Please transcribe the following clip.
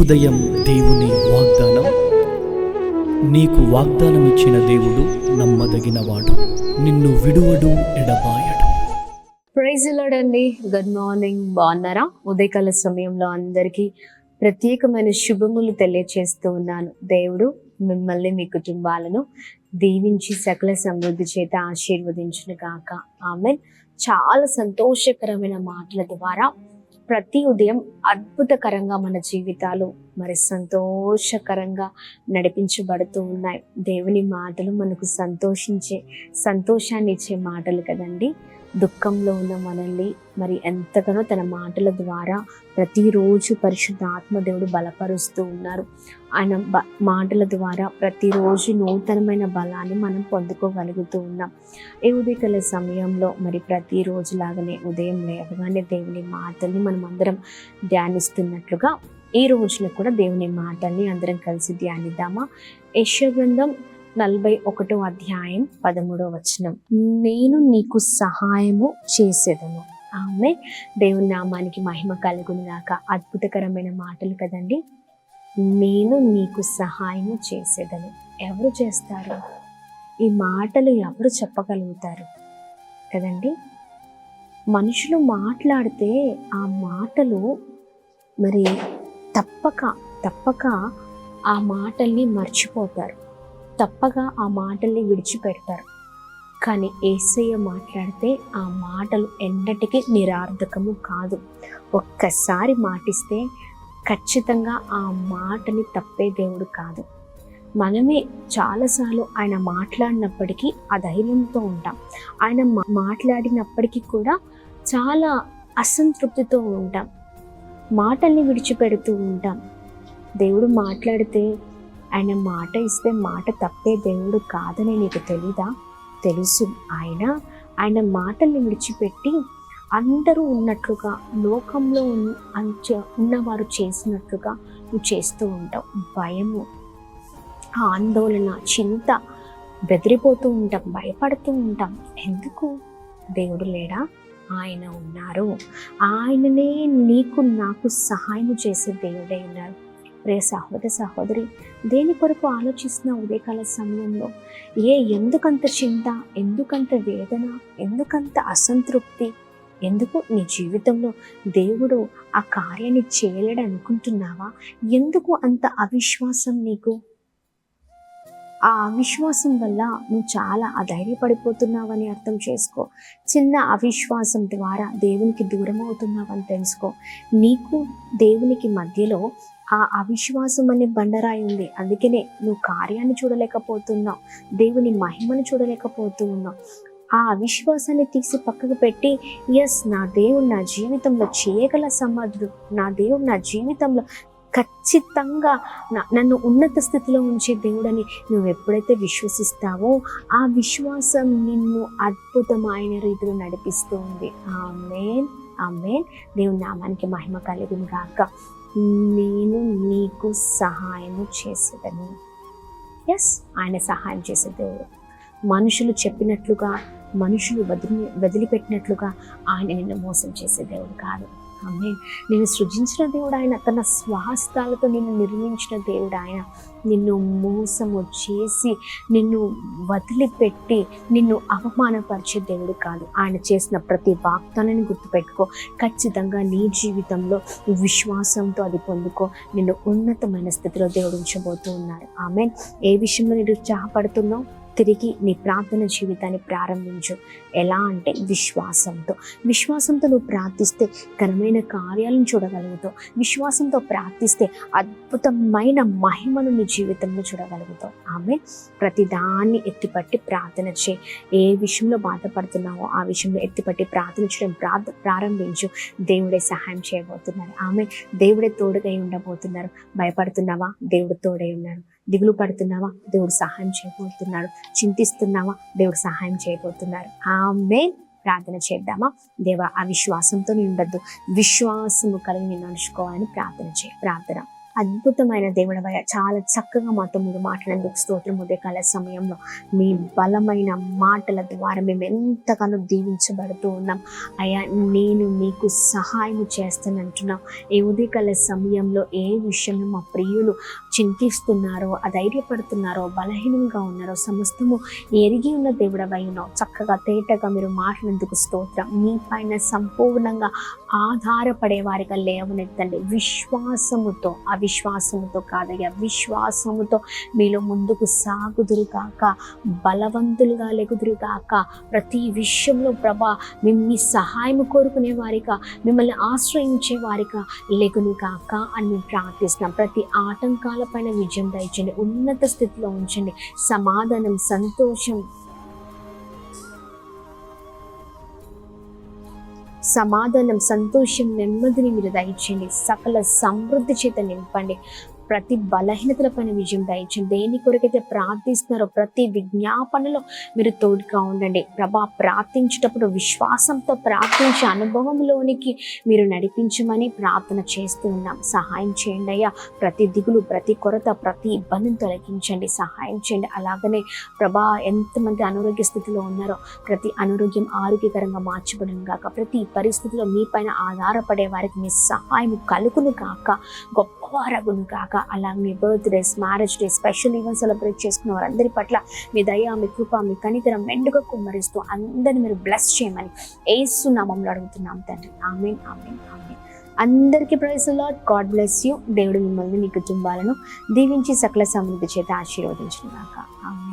ఉదయం దేవుని వాగ్దానం. నీకు వాగ్దానం ఇచ్చిన దేవుడు నమ్మదగినవాడు, నిన్ను విడువడు, ఎడబాయడు. ప్రైజ్ ది లార్డ్ అండి. Good morning. బాగున్నారా? ఉదయకాల సమయంలో అందరికీ ప్రత్యేకమైన శుభములు తెలియచేస్తూ ఉన్నాను. దేవుడు మిమ్మల్ని, మీ కుటుంబాలను దీవించి సకల సమృద్ధి చేత ఆశీర్వదించును గాక. ఆమేన్. చాలా సంతోషకరమైన మాటల ద్వారా ప్రతి ఉదయం అద్భుతకరంగా మన జీవితాలు మరి సంతోషకరంగా నడిపించబడుతూ ఉన్నాయి. దేవుని మాటలు మనకు సంతోషాన్ని ఇచ్చే మాటలు కదండి. దుఃఖంలో ఉన్న మనల్ని మరి ఎంతగానో తన మాటల ద్వారా ప్రతిరోజు పరిశుద్ధ ఆత్మదేవుడు బలపరుస్తూ ఉన్నారు. ఆయన మాటల ద్వారా ప్రతిరోజు నూతనమైన బలాన్ని మనం పొందుకోగలుగుతూ ఉన్నాం. ఈ ఉదయకాల సమయంలో మరి ప్రతిరోజు లాగానే ఉదయం లేవగానే దేవుని మాటల్ని మనం అందరం ధ్యానిస్తున్నట్లుగా ఈ రోజున కూడా దేవుని మాటల్ని అందరం కలిసి ధ్యానిద్దామా? యెషయా గ్రంథం 41వ అధ్యాయం 13వ వచనం. నేను నీకు సహాయము చేసేదను. ఆమె దేవుని నామానికి మహిమ కలుగును గాక. అద్భుతకరమైన మాటలు కదండి. నేను నీకు సహాయము చేసేదను. ఎవరు చేస్తారు? ఈ మాటలు ఎవరు చెప్పగలుగుతారు కదండి? మనుషులు మాట్లాడితే ఆ మాటలు మరి తప్పక ఆ మాటల్ని మర్చిపోతారు, తప్పగా ఆ మాటల్ని విడిచిపెడతారు. కానీ యేసయ్య మాట్లాడితే ఆ మాటలు ఎన్నటికీ నిరర్థకము కాదు. ఒక్కసారి మాటిస్తే ఖచ్చితంగా ఆ మాటని తప్పే దేవుడు కాదు. మనమే చాలాసార్లు ఆయన మాట్లాడినప్పటికీ అధైర్యంతో ఉంటాం. ఆయన మాట్లాడినప్పటికీ కూడా చాలా అసంతృప్తితో ఉంటాం, మాటల్ని విడిచిపెడుతూ ఉంటాం. దేవుడు మాట్లాడితే, ఆయన మాట ఇస్తే మాట తప్పే దేవుడు కాదని నీకు తెలీదా? తెలుసు. ఆయన మాటల్ని విడిచిపెట్టి అందరూ ఉన్నట్లుగా, లోకంలో ఉన్నవారు చేసినట్లుగా నువ్వు చేస్తూ ఉంటావు. భయము, ఆందోళన, చింత, బెదిరిపోతూ ఉంటాం, భయపడుతూ ఉంటాం. ఎందుకు? దేవుడు లేడా? ఆయన ఉన్నారు. ఆయననే నీకు నాకు సహాయం చేసే దేవుడే ఉన్నారు. ప్రియ సహోదరి, దేని కొరకు ఆలోచిస్తున్న ఉదయకాల సమయంలో? ఎందుకంత చింత, ఎందుకంత వేదన, ఎందుకంత అసంతృప్తి? ఎందుకు నీ జీవితంలో దేవుడు ఆ కార్యాన్ని చేయలేడు అనుకుంటున్నావా? ఎందుకు అంత అవిశ్వాసం నీకు? ఆ అవిశ్వాసం వల్ల నువ్వు చాలా అధైర్యపడిపోతున్నావని అర్థం చేసుకో. చిన్న అవిశ్వాసం ద్వారా దేవునికి దూరం అవుతున్నావని తెలుసుకో. నీకు దేవునికి మధ్యలో ఆ అవిశ్వాసం అనే బండరాయి ఉంది. అందుకనే నువ్వు కార్యాన్ని చూడలేకపోతున్నావు, దేవుని మహిమను చూడలేకపోతూ ఉన్నావు. ఆ అవిశ్వాసాన్ని తీసి పక్కకు పెట్టి, నా దేవుడు నా జీవితంలో చేయగల సమర్థుడు, నా దేవుడు నా జీవితంలో ఖచ్చితంగా నన్ను ఉన్నత స్థితిలో ఉంచే దేవుడని నువ్వు ఎప్పుడైతే విశ్వసిస్తావో ఆ విశ్వాసం నిన్ను అద్భుతమైన రీతిలో నడిపిస్తూ ఉంది. ఆమేన్, ఆమేన్. దేవుని నామానికి మహిమ కలుగును గాక. నేను నీకు సహాయము చేసేదను. ఆయన సహాయం చేసే దేవుడు. మనుషులు చెప్పినట్లుగా, మనుషులు వదిలిపెట్టినట్లుగా ఆయన నిన్ను మోసం చేసే దేవుడు కాదు. ఆమేన్. నిన్ను సృజించిన దేవుడు ఆయన, తన స్వహస్తాలతో నిన్ను నిర్మించిన దేవుడు ఆయన. నిన్ను మోసము చేసి, నిన్ను వదిలిపెట్టి, నిన్ను అవమానపరిచే దేవుడు కాదు. ఆయన చేసిన ప్రతి వాగ్దానాన్ని గుర్తుపెట్టుకో. ఖచ్చితంగా నీ జీవితంలో విశ్వాసంతో అది పొందుకో. నిన్ను ఉన్నతమైన స్థితిలో దేవుడు ఉంచబోతూ ఉన్నారు. ఆమేన్. ఏ విషయంలో నిరుత్సాహపడుతున్నావు? తిరిగి నీ ప్రార్థన జీవితాన్ని ప్రారంభించు. ఎలా అంటే విశ్వాసంతో నువ్వు ప్రార్థిస్తే ఘనమైన కార్యాలను చూడగలుగుతావు. విశ్వాసంతో ప్రార్థిస్తే అద్భుతమైన మహిమను నీ జీవితంలో చూడగలుగుతావు. ఆమె ప్రతిదాన్ని ఎత్తిపట్టి ప్రార్థన చేయి. ఏ విషయంలో బాధపడుతున్నావో ఆ విషయంలో ఎత్తిపట్టి ప్రార్థన చేయడం ప్రారంభించు. దేవుడే సహాయం చేయబోతున్నారు. ఆమె దేవుడే తోడుగా ఉండబోతున్నారు. భయపడుతున్నావా? దేవుడు తోడై ఉన్నారు. దిగులు పడుతున్నావా? దేవుడు సహాయం చేయబోతున్నాడు. చింతిస్తున్నావా? దేవుడు సహాయం చేయబోతున్నారు. ఆమేన్. ప్రార్థన చేద్దామా? దేవా, ఆ విశ్వాసంతో ఉండద్దు, విశ్వాసము కలిగి నేను నడుచుకోవాలని ప్రార్థన చేయి. ప్రార్థన. అద్భుతమైన దేవుడవయ్యా, చాలా చక్కగా మాతో మీరు మాట్లాడేందుకు స్తోత్రం. ఉదయకాల సమయంలో మీ బలమైన మాటల ద్వారా మేము ఎంతగానో దీవించబడుతూ ఉన్నాం అయ్యా. నేను మీకు సహాయం చేస్తానంటున్నాం. ఈ ఉదయకాల సమయంలో ఏ విషయంలో మా ప్రియులు చింతిస్తున్నారో, అధైర్యపడుతున్నారో, బలహీనంగా ఉన్నారో సమస్తము ఎరిగి ఉన్న దేవుడవై ఉన్నావు. చక్కగా తేటగా మీరు మాట్లాడేందుకు స్తోత్రం. మీ పైన సంపూర్ణంగా ఆధారపడే వారిగా లేవనెత్తండి. విశ్వాసముతో, అవిశ్వాసముతో కాదయ్యా, విశ్వాసముతో మీలో ముందుకు సాగుదురు కాక, బలవంతులుగా లెగుదురు కాక, ప్రతి విషయంలో ప్రభా మీ సహాయం కోరుకునే వారిగా, మిమ్మల్ని ఆశ్రయించే వారిగా లెగును కాక అని మేము ప్రార్థిస్తున్నాం. ప్రతి ఆటంకాల పైన విజయం దయచండి, ఉన్నత స్థితిలో ఉంచండి. సమాధానం, సంతోషం, నెమ్మదిని మీరు దయచేయండి. సకల సమృద్ధి చేత నింపండి. ప్రతి బలహీనతల పైన విజయం దయచండి. దేని కొరకైతే ప్రార్థిస్తున్నారో ప్రతి విజ్ఞాపనలో మీరు తోడుగా ఉండండి ప్రభా. ప్రార్థించేటప్పుడు విశ్వాసంతో ప్రార్థించే అనుభవంలోనికి మీరు నడిపించమని ప్రార్థన చేస్తూ ఉన్నాం. సహాయం చేయండి అయ్యా. ప్రతి దిగులు, ప్రతి కొరత, ప్రతి ఇబ్బందిని తొలగించండి, సహాయం చేయండి. అలాగనే ప్రభా, ఎంతమంది అనారోగ్య స్థితిలో ఉన్నారో ప్రతి అనారోగ్యం ఆరోగ్యకరంగా మార్చబడును గాక. ప్రతి పరిస్థితిలో మీ పైన ఆధారపడే వారికి మీ సహాయం కలుగును కాక, గొప్పవారగును కాక. అలాగే birthdays, marriage day, special event celebrate చేసుకున్న వారందరి పట్ల మీ దయ, మీ కృప, మీ కనికరం మెండుగా కుమ్మరిస్తూ అందరిని మీరు బ్లెస్ చేయమని యేసు నామములో అడుగుతున్నాం తండ్రి. ఆమేన్, ఆమేన్, ఆమేన్. అందరికీ praise the Lord. God bless you. దేవుడు మిమ్మల్ని, మీ కుటుంబాలను దీవించి సకల సమృద్ధి చేత ఆశీర్వదించును గాక. ఆమేన్.